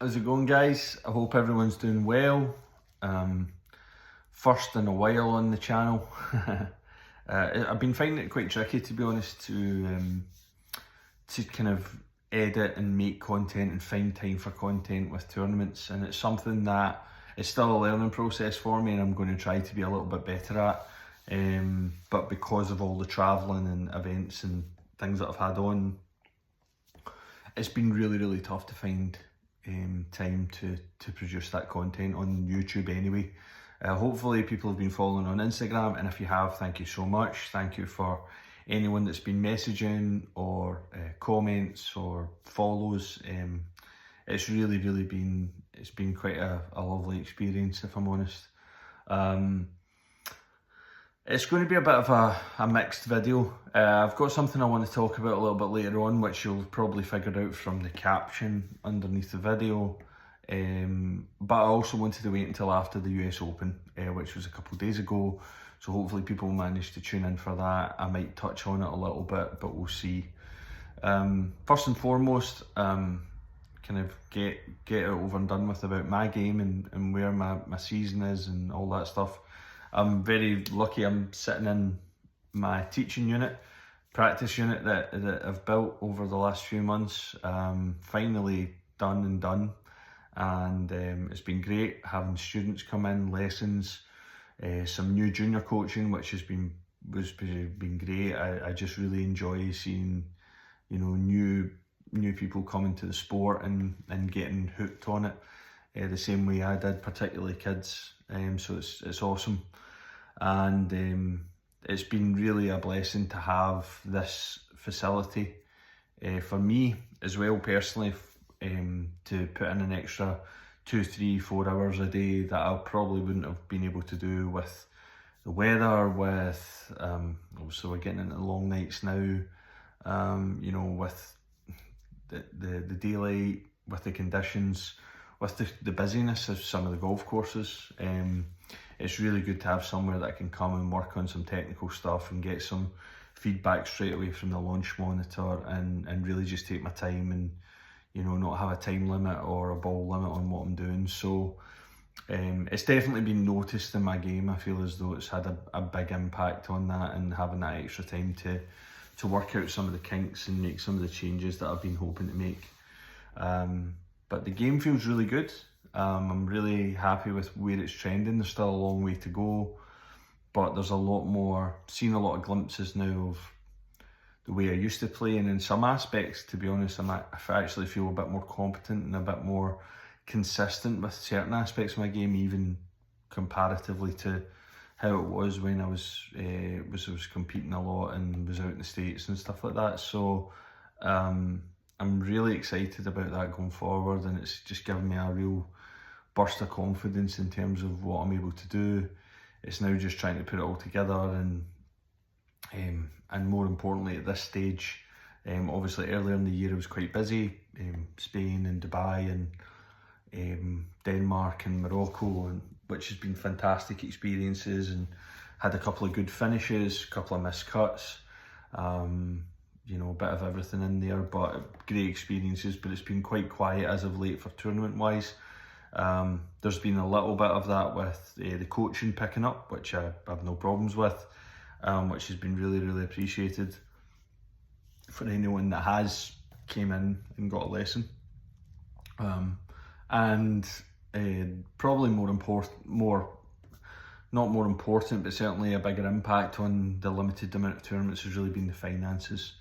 How's it going, guys? I hope everyone's doing well. First in a while on the channel. I've been finding it quite tricky, to be honest, to kind of edit and make content and find time for content with tournaments, and it's something that is still a learning process for me, and I'm going to try to be a little bit better at. But because of all the travelling and events and things that I've had on, it's been really tough to find time to produce that content on YouTube anyway. Hopefully people have been following on Instagram, and if you have, thank you so much. Thank you for anyone that's been messaging or comments or follows. It's really been quite a lovely experience, if I'm honest. It's going to be a bit of a mixed video. I've got something I want to talk about a little bit later on, which you'll probably figure out from the caption underneath the video. But I also wanted to wait until after the US Open, which was a couple of days ago. So hopefully people will manage to tune in for that. I might touch on it a little bit, but we'll see. First and foremost, kind of get it over and done with about my game and where my season is and all that stuff. I'm very lucky. I'm sitting in my teaching unit, practice unit that I've built over the last few months. Finally done, and it's been great having students come in, lessons, some new junior coaching, which has been great. I just really enjoy seeing, new people coming to the sport and getting hooked on it, the same way I did, particularly kids. So it's awesome, and it's been really a blessing to have this facility for me as well personally, to put in an extra 2, 3, 4 hours a day that I probably wouldn't have been able to do with the weather, with obviously we're getting into long nights now, with the daylight, with the conditions, with the busyness of some of the golf courses. It's really good to have somewhere that I can come and work on some technical stuff and get some feedback straight away from the launch monitor, and really just take my time and not have a time limit or a ball limit on what I'm doing. So it's definitely been noticed in my game. I feel as though it's had a big impact on that, and having that extra time to work out some of the kinks and make some of the changes that I've been hoping to make. But the game feels really good. I'm really happy with where it's trending. There's still a long way to go, but there's a lot more, seen a lot of glimpses now of the way I used to play, and in some aspects, to be honest, I actually feel a bit more competent and a bit more consistent with certain aspects of my game, even comparatively to how it was when I was competing a lot and was out in the States and stuff like that. So I'm really excited about that going forward, and it's just given me a real burst of confidence in terms of what I'm able to do. It's now just trying to put it all together, and more importantly at this stage, obviously earlier in the year I was quite busy, Spain and Dubai and Denmark and Morocco, and which has been fantastic experiences, and had a couple of good finishes, a couple of missed cuts, a bit of everything in there, but great experiences. But it's been quite quiet as of late for tournament wise. There's been a little bit of that with the coaching picking up, which I have no problems with, which has been really appreciated for anyone that has came in and got a lesson. And probably not more important, but certainly a bigger impact on the limited amount of tournaments has really been the finances.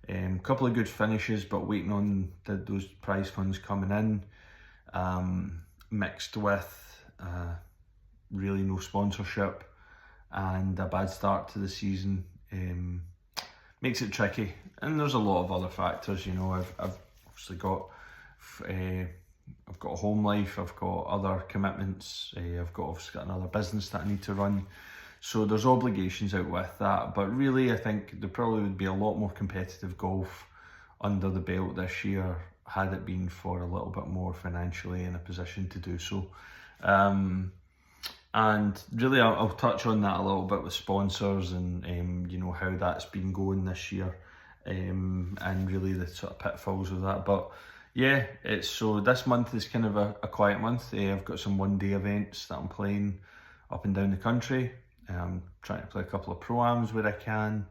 A couple of good finishes, but waiting on those prize funds coming in, mixed with really no sponsorship and a bad start to the season, makes it tricky. And there's a lot of other factors. I've obviously got I've got a home life, I've got other commitments, I've obviously got another business that I need to run. So there's obligations out with that, but really I think there probably would be a lot more competitive golf under the belt this year had it been for a little bit more financially in a position to do so. And really I'll touch on that a little bit with sponsors and how that's been going this year, and really the sort of pitfalls of that. But yeah, so this month is kind of a quiet month. I've got some one-day events that I'm playing up and down the country. I'm trying to play a couple of pro-ams where I can.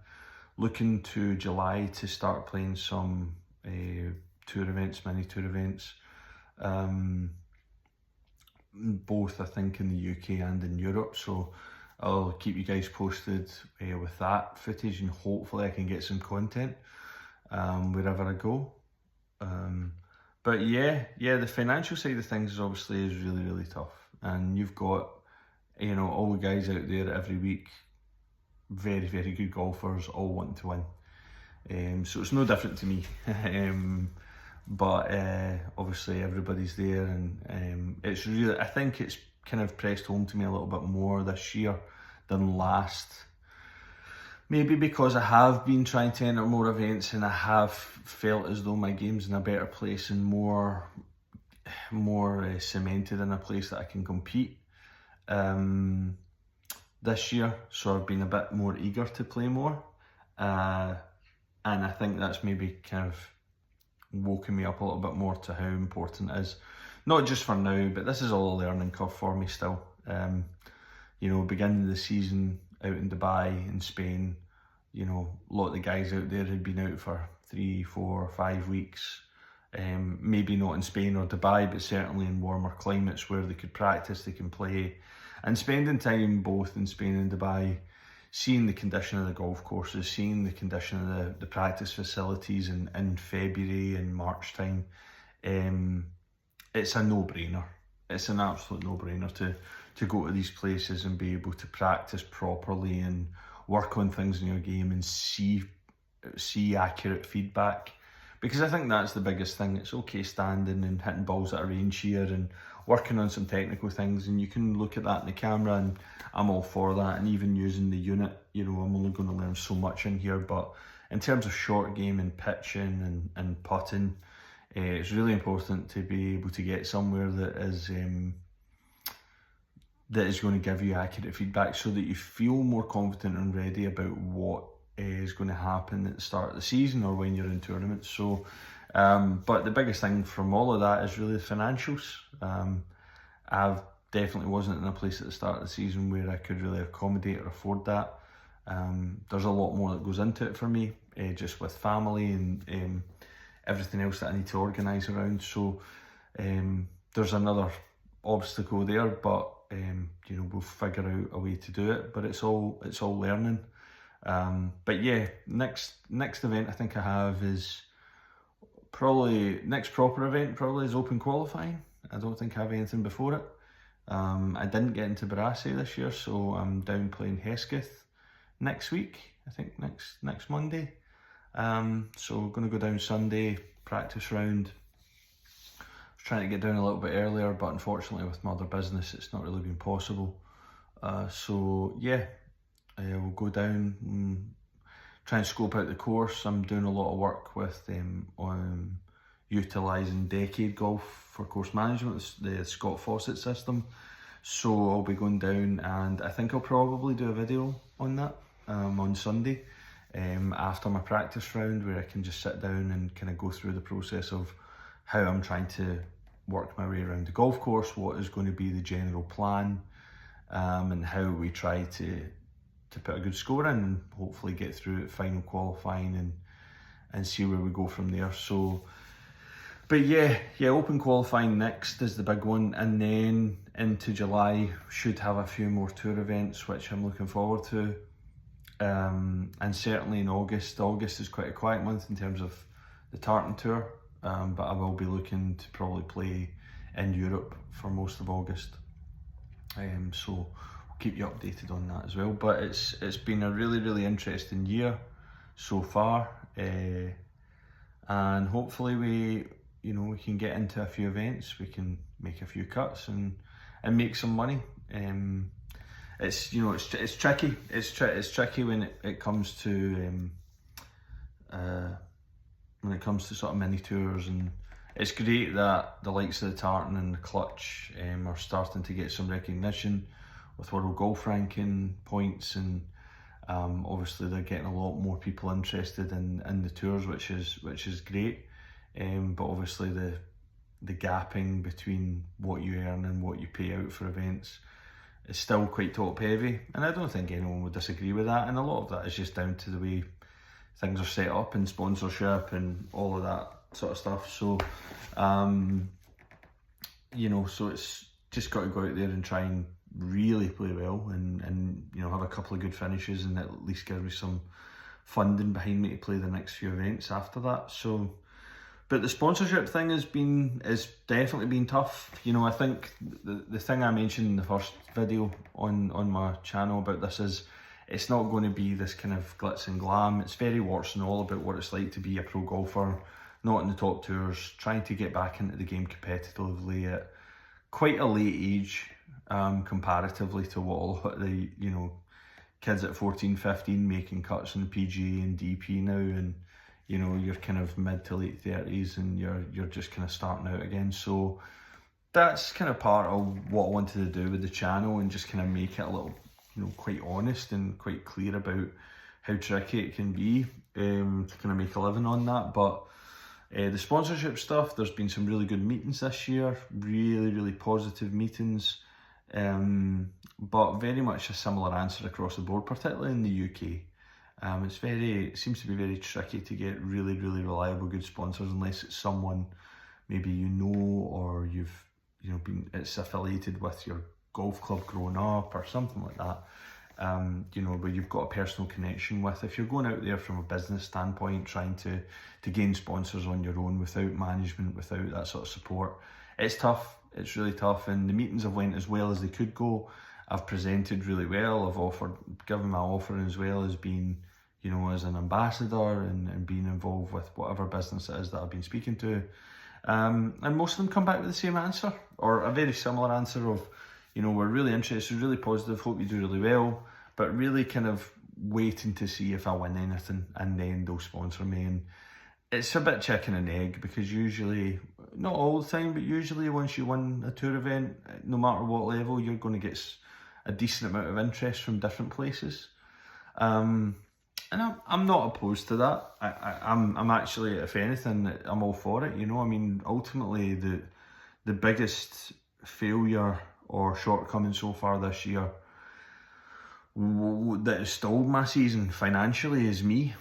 Looking to July to start playing some tour events, mini tour events. Both I think in the UK and in Europe, so I'll keep you guys posted with that footage, and hopefully I can get some content wherever I go. But yeah, the financial side of things is obviously really tough, and you've got, you know, all the guys out there every week, very good golfers, all wanting to win. So it's no different to me. But obviously everybody's there, and it's really, I think it's kind of pressed home to me a little bit more this year than last. Maybe because I have been trying to enter more events, and I have felt as though my game's in a better place and more cemented in a place that I can compete this year. So I've been a bit more eager to play more, and I think that's maybe kind of woken me up a little bit more to how important it is, not just for now, but this is all a learning curve for me still. You know, beginning of the season out in Dubai, in Spain, you know, a lot of the guys out there had been out for 3, 4, 5 weeks. Maybe not in Spain or Dubai, but certainly in warmer climates where they could practice, they can play, and spending time both in Spain and Dubai, seeing the condition of the golf courses, seeing the condition of the practice facilities in February and March time, it's a no-brainer. It's an absolute no-brainer to go to these places and be able to practice properly and work on things in your game and see accurate feedback. Because I think that's the biggest thing. It's okay standing and hitting balls at a range here and working on some technical things, and you can look at that in the camera, and I'm all for that. And even using the unit, you know, I'm only going to learn so much in here, but in terms of short game and pitching and putting, it's really important to be able to get somewhere that is going to give you accurate feedback, so that you feel more confident and ready about what is going to happen at the start of the season or when you're in tournaments. So but the biggest thing from all of that is really the financials. I definitely wasn't in a place at the start of the season where I could really accommodate or afford that. There's a lot more that goes into it for me, just with family and everything else that I need to organise around. So there's another obstacle there, but you know, we'll figure out a way to do it. But it's all learning. But yeah, next event I think I have is probably, next proper event probably is Open qualifying. I don't think I have anything before it. I didn't get into Barassi this year, so I'm down playing Hesketh next week, I think next Monday. So we're going to go down Sunday, practice round. I was trying to get down a little bit earlier, but unfortunately with my other business it's not really been possible. So yeah, we'll go down and try and scope out the course. I'm doing a lot of work with on utilising Decade Golf for course management, the Scott Fawcett system. So I'll be going down, and I think I'll probably do a video on that on Sunday after my practice round, where I can just sit down and kind of go through the process of how I'm trying to work my way around the golf course, what is going to be the general plan, and how we try to put a good score in and hopefully get through at final qualifying and see where we go from there. So, but yeah, Open qualifying next is the big one, and then into July should have a few more tour events which I'm looking forward to, and certainly in August is quite a quiet month in terms of the Tartan Tour, but I will be looking to probably play in Europe for most of August, so we'll keep you updated on that as well. But it's been a really interesting year so far, and hopefully we can get into a few events, we can make a few cuts and make some money. It's tricky. It's tricky when it comes to sort of mini tours, and it's great that the likes of the Tartan and the Clutch are starting to get some recognition with World Golf Ranking points, and obviously they're getting a lot more people interested in the tours, which is great. but obviously the gapping between what you earn and what you pay out for events is still quite top heavy, and I don't think anyone would disagree with that, and a lot of that is just down to the way things are set up and sponsorship and all of that sort of stuff. So you know, so it's just got to go out there and try and really play well and you know, have a couple of good finishes and at least give me some funding behind me to play the next few events after that. So, but the sponsorship thing has definitely been tough. You know, I think the thing I mentioned in the first video on my channel about this is it's not going to be this kind of glitz and glam. It's very warts and all about what it's like to be a pro golfer, not in the top tours, trying to get back into the game competitively at quite a late age, comparatively to what a lot of the, you know, kids at 14, 15 making cuts in PGA and DP now, and you know, you're kind of mid to late 30s and you're just kind of starting out again. So that's kind of part of what I wanted to do with the channel, and just kind of make it a little, you know, quite honest and quite clear about how tricky it can be to kind of make a living on that. But the sponsorship stuff, there's been some really good meetings this year, really positive meetings, but very much a similar answer across the board, particularly in the UK. It seems to be very tricky to get really reliable good sponsors unless it's someone maybe you know, or it's affiliated with your golf club growing up or something like that. You know, where you've got a personal connection with. If you're going out there from a business standpoint, trying to gain sponsors on your own without management, without that sort of support, it's tough. It's really tough, and the meetings have went as well as they could go. I've presented really well. I've given my offering as well as being, you know, as an ambassador and being involved with whatever business it is that I've been speaking to. And most of them come back with the same answer, or a very similar answer of, you know, we're really interested, really positive, hope you do really well, but really kind of waiting to see if I win anything and then they'll sponsor me. And it's a bit chicken and egg, because usually, not all the time, but usually once you win a tour event, no matter what level, you're going to get a decent amount of interest from different places. And I'm not opposed to that. I'm actually, if anything, I'm all for it. You know, I mean, ultimately the biggest failure or shortcoming so far this year that has stalled my season financially is me,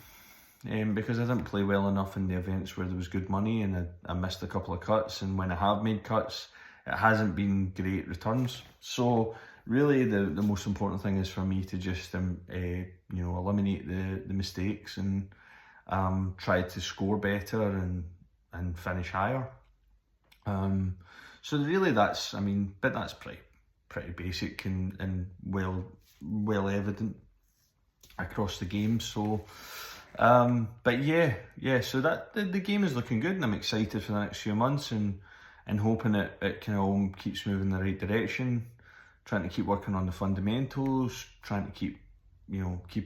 because I didn't play well enough in the events where there was good money, and I missed a couple of cuts, and when I have made cuts, it hasn't been great returns. So really the most important thing is for me to just you know, eliminate the mistakes and try to score better and finish higher. So really that's, I mean, but that's pretty basic and well evident across the game. So but yeah, so that the game is looking good, and I'm excited for the next few months and hoping it kind of all keeps moving in the right direction, trying to keep working on the fundamentals, trying to keep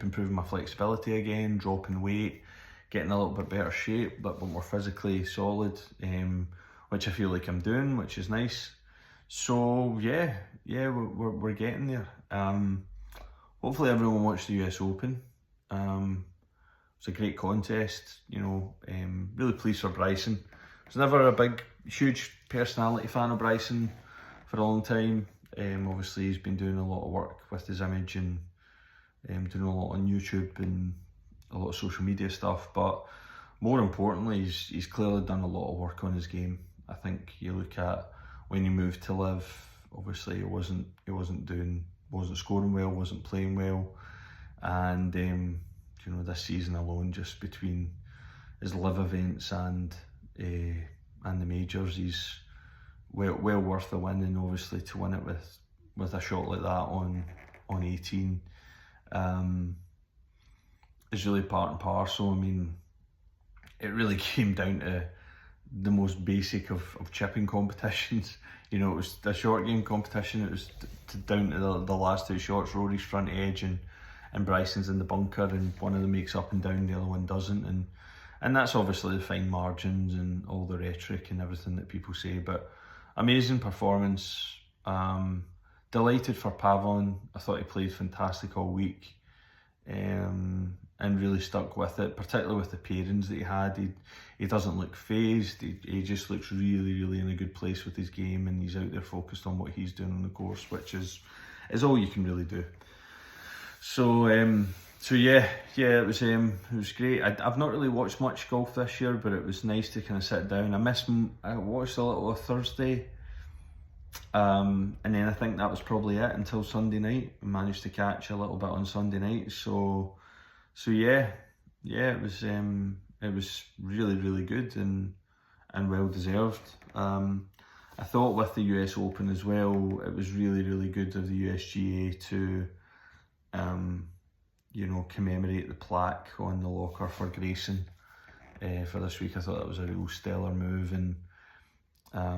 improving my flexibility again, dropping weight, getting a little bit better shape, but more physically solid, which I feel like I'm doing, which is nice. So yeah, we're getting there. Hopefully everyone watched the US Open. It was a great contest, you know, really pleased for Bryson. I was never a big, huge personality fan of Bryson for a long time. Obviously he's been doing a lot of work with his image and doing a lot on YouTube and a lot of social media stuff, but more importantly, he's clearly done a lot of work on his game. I think you look at when he moved to LIV, obviously he wasn't scoring well, wasn't playing well, and you know, this season alone, just between his LIV events and the majors, he's well worth the win, and obviously to win it with a shot like that on 18 is really part and parcel. I mean, it really came down to the most basic of chipping competitions. You know, it was a short game competition. It was down to the last two shots. Rory's front edge and Bryson's in the bunker, and one of them makes up and down, the other one doesn't, and that's obviously the fine margins and all the rhetoric and everything that people say. But amazing performance. Delighted for Pavon. I thought he played fantastic all week. really stuck with it, particularly with the pairings that he had. He doesn't look phased, he just looks really, really in a good place with his game, and he's out there focused on what he's doing on the course, which is all you can really do. So yeah, it was great. I've not really watched much golf this year, but it was nice to kind of sit down. I watched a little of Thursday, and then I think that was probably it until Sunday night. I managed to catch a little bit on Sunday night, so yeah, it was really, really good and well deserved. I thought with the US Open as well, it was really, really good of the USGA to commemorate the plaque on the locker for Grayson for this week. I thought that was a real stellar move, and I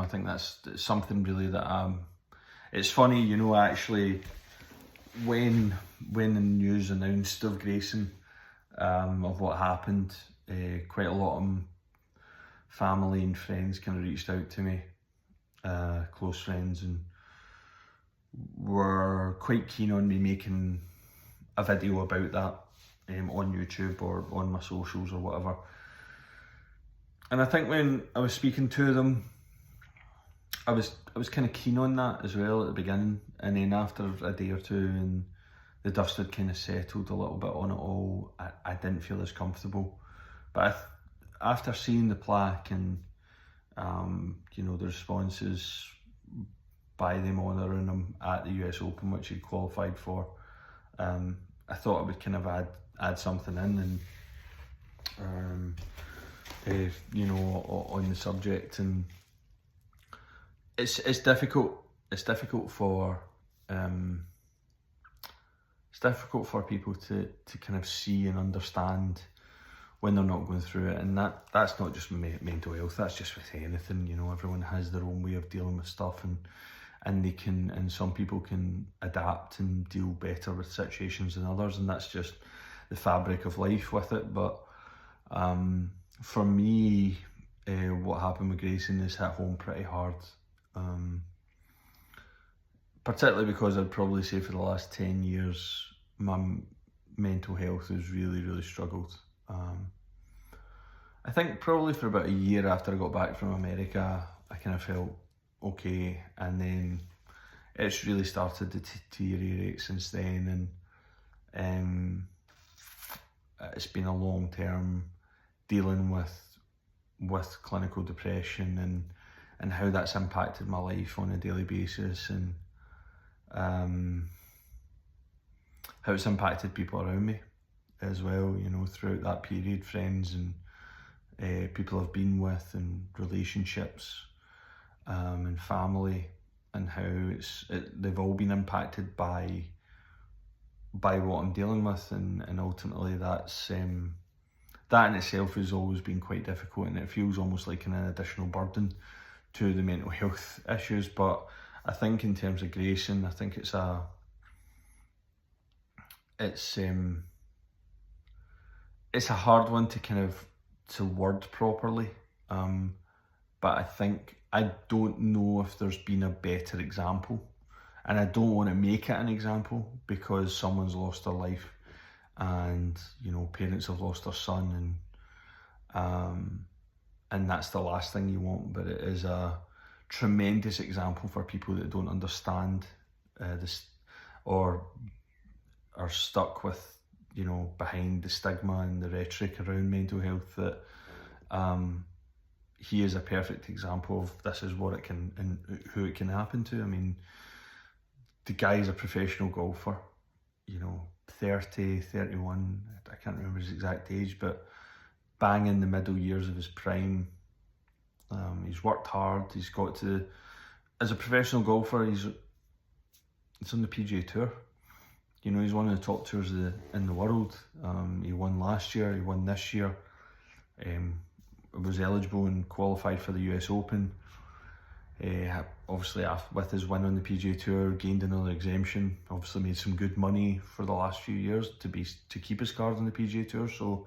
think that's something really that it's funny, actually, when the news announced of Grayson, of what happened, quite a lot of family and friends kind of reached out to me, close friends, and were quite keen on me making a video about that on YouTube or on my socials or whatever. And I think when I was speaking to them, I was kind of keen on that as well at the beginning, and then after a day or two and the dust had kind of settled a little bit on it all, I didn't feel as comfortable. But after seeing the plaque and the responses by them honouring him at the US Open, which he qualified for, I thought I would kind of add something in, and on the subject. And it's difficult. It's difficult for people to kind of see and understand when they're not going through it, and that's not just with mental health. That's just with anything. Everyone has their own way of dealing with stuff, and they can, and some people can adapt and deal better with situations than others, and that's just the fabric of life with it. But for me, what happened with Grayson has hit home pretty hard, particularly because I'd probably say for the last 10 years my mental health has really, really struggled. I think probably for about a year after I got back from America, I kind of felt okay, and then it's really started to deteriorate since then, and it's been a long term dealing with clinical depression and how that's impacted my life on a daily basis, and how it's impacted people around me as well, throughout that period, friends and people I've been with, and relationships, and family, and how they've all been impacted by what I'm dealing with, and ultimately that's that in itself has always been quite difficult, and it feels almost like an additional burden to the mental health issues. But I think in terms of Grayson, I think it's a hard one to kind of to word properly, but I don't know if there's been a better example, and I don't want to make it an example because someone's lost their life, and parents have lost their son, and that's the last thing you want. But it is a tremendous example for people that don't understand this, or are stuck with behind the stigma and the rhetoric around mental health, that he is a perfect example of this is what it can and who it can happen to. I mean, the guy's a professional golfer, 30, 31, I can't remember his exact age, but bang in the middle years of his prime. He's worked hard, he's got to, as a professional golfer, he's on the PGA Tour. He's one of the top tours in the world. He won last year, he won this year. Was eligible and qualified for the US Open. Obviously, with his win on the PGA Tour, gained another exemption. Obviously, made some good money for the last few years to keep his card on the PGA Tour. So,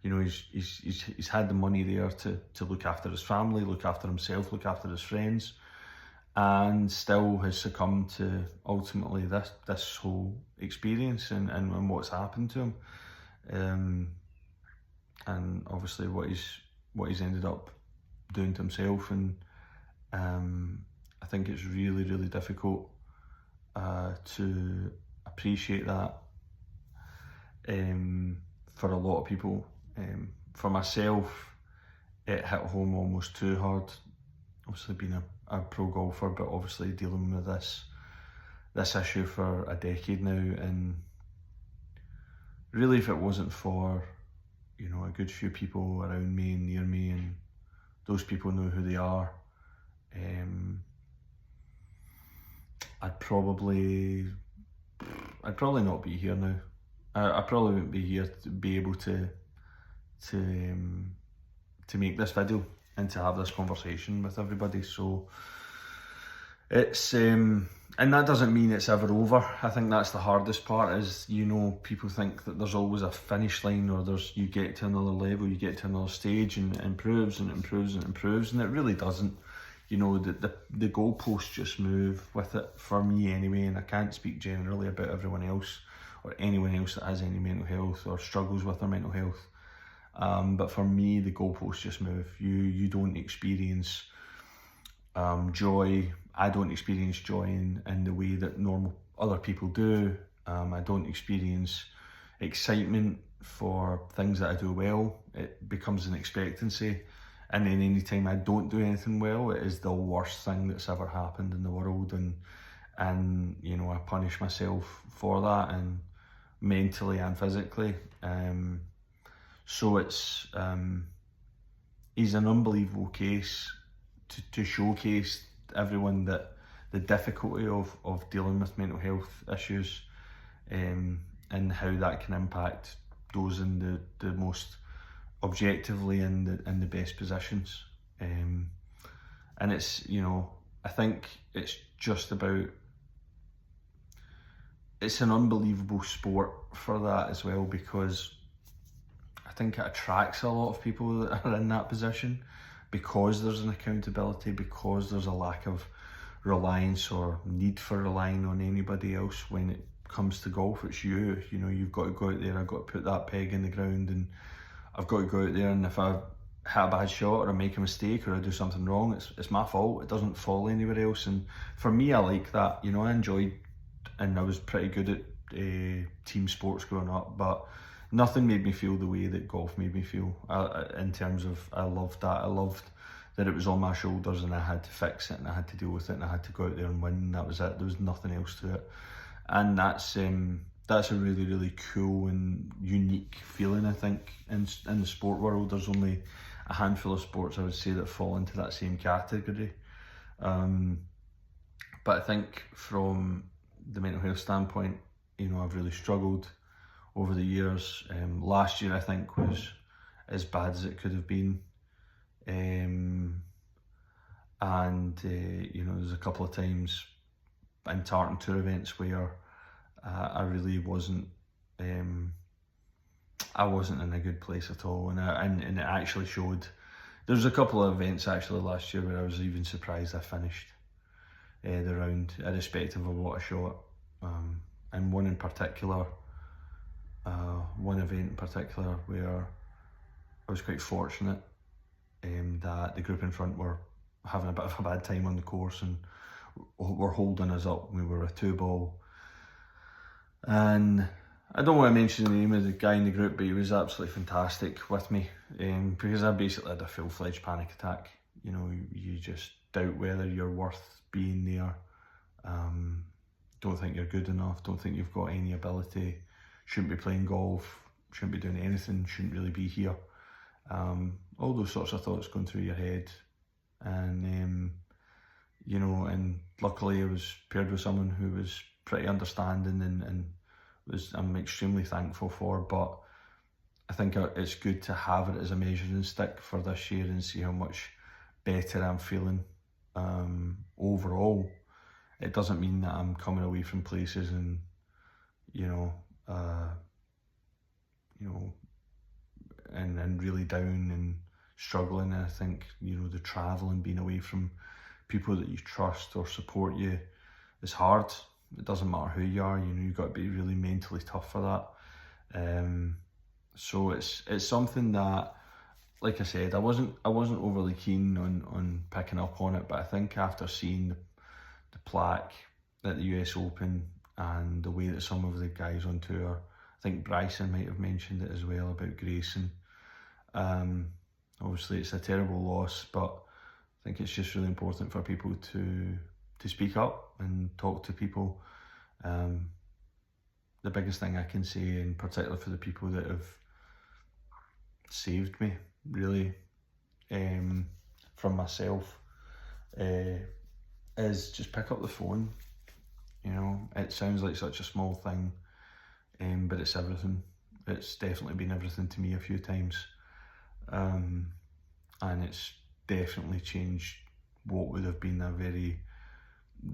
he's had the money there to look after his family, look after himself, look after his friends. and still has succumbed to ultimately this whole experience and what's happened to him, and obviously what he's ended up doing to himself. And I think it's really, really difficult to appreciate that for a lot of people. For myself, it hit home almost too hard. Obviously being a pro golfer, but obviously dealing with this issue for a decade now, and really if it wasn't for, you know, a good few people around me and near me, and those people know who they are, I'd probably not be here now. I probably wouldn't be here to be able to make this video and to have this conversation with everybody. So it's and that doesn't mean it's ever over. I think that's the hardest part, is, you know, people think that there's always a finish line, or you get to another level, you get to another stage, and it improves and improves and improves, and it really doesn't. You know, the goalposts just move with it, for me anyway, and I can't speak generally about everyone else or anyone else that has any mental health or struggles with their mental health. But for me, the goalposts just move. You don't experience joy. I don't experience joy in the way that normal other people do. I don't experience excitement for things that I do well. It becomes an expectancy. And then anytime I don't do anything well, it is the worst thing that's ever happened in the world. And you know, I punish myself for that, and mentally and physically. So it's he's an unbelievable case to showcase everyone that the difficulty of dealing with mental health issues, and how that can impact those in the most objectively in the best positions. And it's, you know, I think it's just about, it's an unbelievable sport for that as well, because I think it attracts a lot of people that are in that position, because there's an accountability, because there's a lack of reliance or need for relying on anybody else when it comes to golf. It's you know, you've got to go out there, I've got to put that peg in the ground, and I've got to go out there, and if I hit a bad shot or I make a mistake or I do something wrong, it's my fault. It doesn't fall anywhere else. And for me, I like that. You know, I enjoyed, and I was pretty good at team sports growing up, but nothing made me feel the way that golf made me feel. In terms of, I loved that. I loved that it was on my shoulders, and I had to fix it, and I had to deal with it, and I had to go out there and win. And that was it. There was nothing else to it. And that's a really, really cool and unique feeling, I think, in the sport world. There's only a handful of sports, I would say, that fall into that same category. But I think from the mental health standpoint, you know, I've really struggled over the years. Last year, I think, was as bad as it could have been. You know, there's a couple of times in Tartan Tour events where I really wasn't, I wasn't in a good place at all, and it actually showed. There was a couple of events actually last year where I was even surprised I finished the round, irrespective of what I shot. And one event in particular where I was quite fortunate that the group in front were having a bit of a bad time on the course and were holding us up. We were a 2-ball. And I don't want to mention the name of the guy in the group, but he was absolutely fantastic with me, because I basically had a full-fledged panic attack. You know, you just doubt whether you're worth being there. Don't think you're good enough, don't think you've got any ability, shouldn't be playing golf, shouldn't be doing anything, shouldn't really be here. All those sorts of thoughts going through your head. And, you know, and luckily I was paired with someone who was pretty understanding and I'm extremely thankful for. But I think it's good to have it as a measuring stick for this year and see how much better I'm feeling overall. It doesn't mean that I'm coming away from places and, you know, and really down and struggling. And I think, you know, the travel and being away from people that you trust or support you is hard. It doesn't matter who you are, you know, you've got to be really mentally tough for that. So it's something that, like I said, I wasn't overly keen on picking up on it, but I think after seeing the plaque at the US Open and the way that some of the guys on tour, I think Bryson might have mentioned it as well about Grayson. Obviously it's a terrible loss, but I think it's just really important for people to speak up and talk to people. The biggest thing I can say, in particular for the people that have saved me, really, from myself, is just pick up the phone. You know, it sounds like such a small thing, but it's everything. It's definitely been everything to me a few times, and it's definitely changed what would have been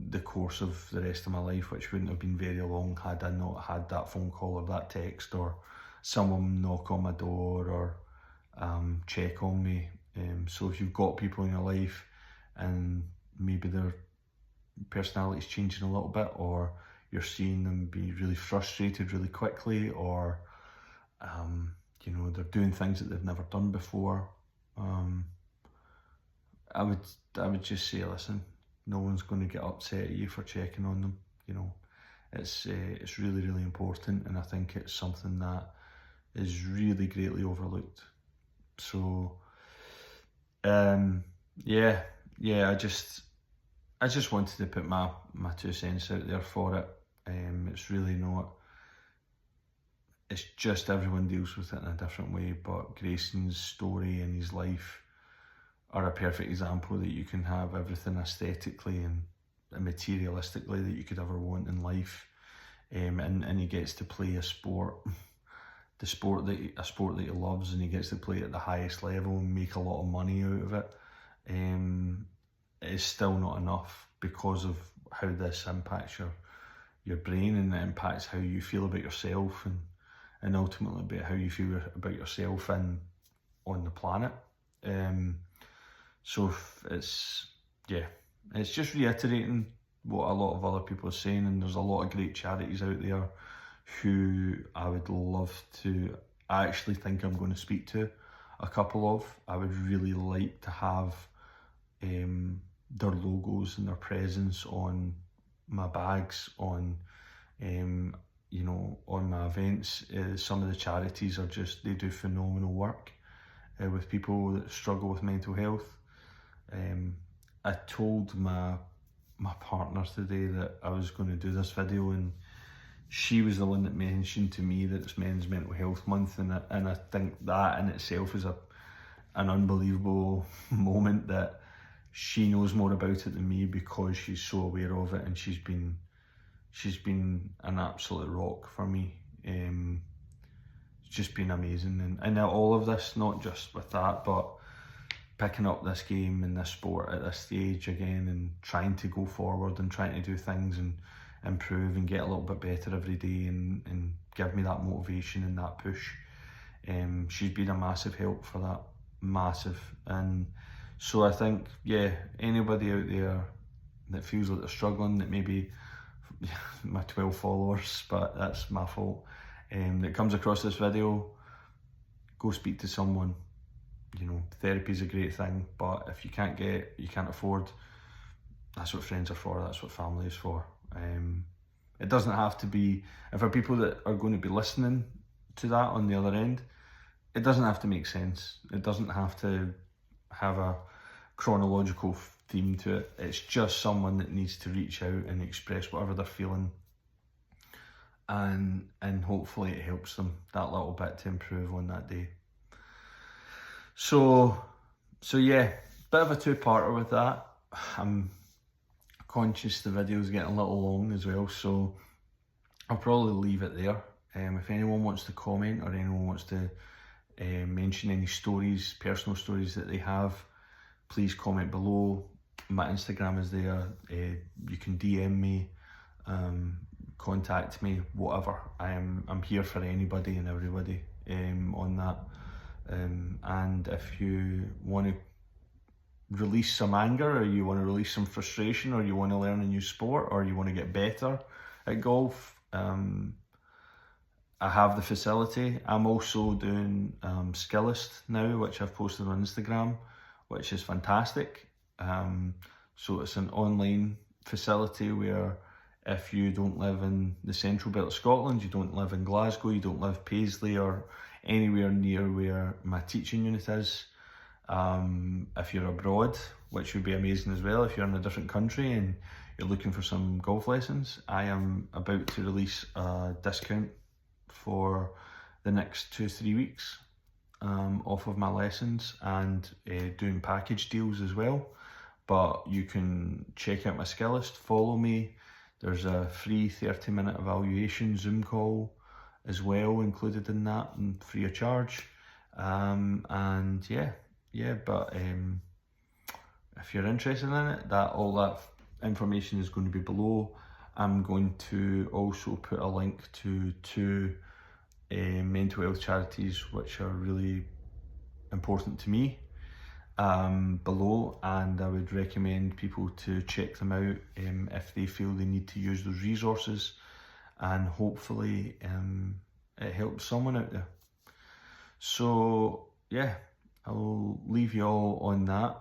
the course of the rest of my life, which wouldn't have been very long had I not had that phone call or that text or someone knock on my door or check on me. So if you've got people in your life and maybe their personality's changing a little bit, or you're seeing them be really frustrated really quickly, or you know, they're doing things that they've never done before, I would just say, listen, no one's going to get upset at you for checking on them. You know, it's really, really important, and I think it's something that is really greatly overlooked. So yeah, I just wanted to put my 2 cents out there for it. It's really not, it's just everyone deals with it in a different way, but Grayson's story and his life are a perfect example that you can have everything aesthetically and materialistically that you could ever want in life, and he gets to play a sport, a sport that he loves, and he gets to play at the highest level and make a lot of money out of it. It's still not enough because of how this impacts your brain, and it impacts how you feel about yourself, and ultimately about how you feel about yourself and on the planet. So it's just reiterating what a lot of other people are saying, and there's a lot of great charities out there who I would love to, I actually think I'm going to speak to a couple of. I would really like to have their logos and their presence on my bags, on you know, on my events. Some of the charities are just, they do phenomenal work with people that struggle with mental health. I told my partner today that I was going to do this video, and she was the one that mentioned to me that it's Men's Mental Health Month, and I think that in itself is an unbelievable moment, that she knows more about it than me because she's so aware of it, and she's been an absolute rock for me. It's just been amazing, and all of this, not just with that, but picking up this game and this sport at this stage again, and trying to go forward and trying to do things and improve and get a little bit better every day, and give me that motivation and that push. She's been a massive help for that, massive. And so I think, yeah, anybody out there that feels like they're struggling, that maybe my 12 followers, but that's my fault, that comes across this video, go speak to someone. You know, therapy is a great thing, but if you can't afford, that's what friends are for, that's what family is for. It doesn't have to be, and for people that are going to be listening to that on the other end, it doesn't have to make sense. It doesn't have to have a chronological theme to it. It's just someone that needs to reach out and express whatever they're feeling, and hopefully it helps them that little bit to improve on that day. So yeah, bit of a two-parter with that. I'm conscious the video's getting a little long as well, so I'll probably leave it there. If anyone wants to comment, or anyone wants to mention any stories, personal stories that they have, please comment below. My Instagram is there. You can DM me, contact me, whatever. I'm here for anybody and everybody on that. And if you want to release some anger, or you want to release some frustration, or you want to learn a new sport, or you want to get better at golf, I have the facility. I'm also doing Skillest now, which I've posted on Instagram, which is fantastic. So it's an online facility where if you don't live in the central belt of Scotland, you don't live in Glasgow, you don't live Paisley or anywhere near where my teaching unit is, if you're abroad, which would be amazing as well, if you're in a different country and you're looking for some golf lessons, I am about to release a discount for the next 2-3 weeks off of my lessons, and doing package deals as well. But you can check out my Skillest, follow me. There's a free 30-minute evaluation Zoom call as well included in that, and free of charge. And but if you're interested in it, all that information is going to be below. I'm going to also put a link to 2 mental health charities which are really important to me below, and I would recommend people to check them out if they feel they need to use those resources, and hopefully it helps someone out there. So yeah, I'll leave you all on that.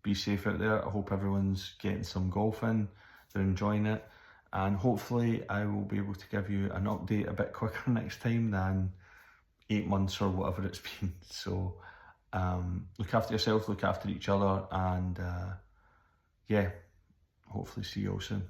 Be safe out there. I hope everyone's getting some golf in, they're enjoying it, and hopefully I will be able to give you an update a bit quicker next time than 8 months or whatever it's been. So look after yourself, look after each other, and hopefully see you all soon.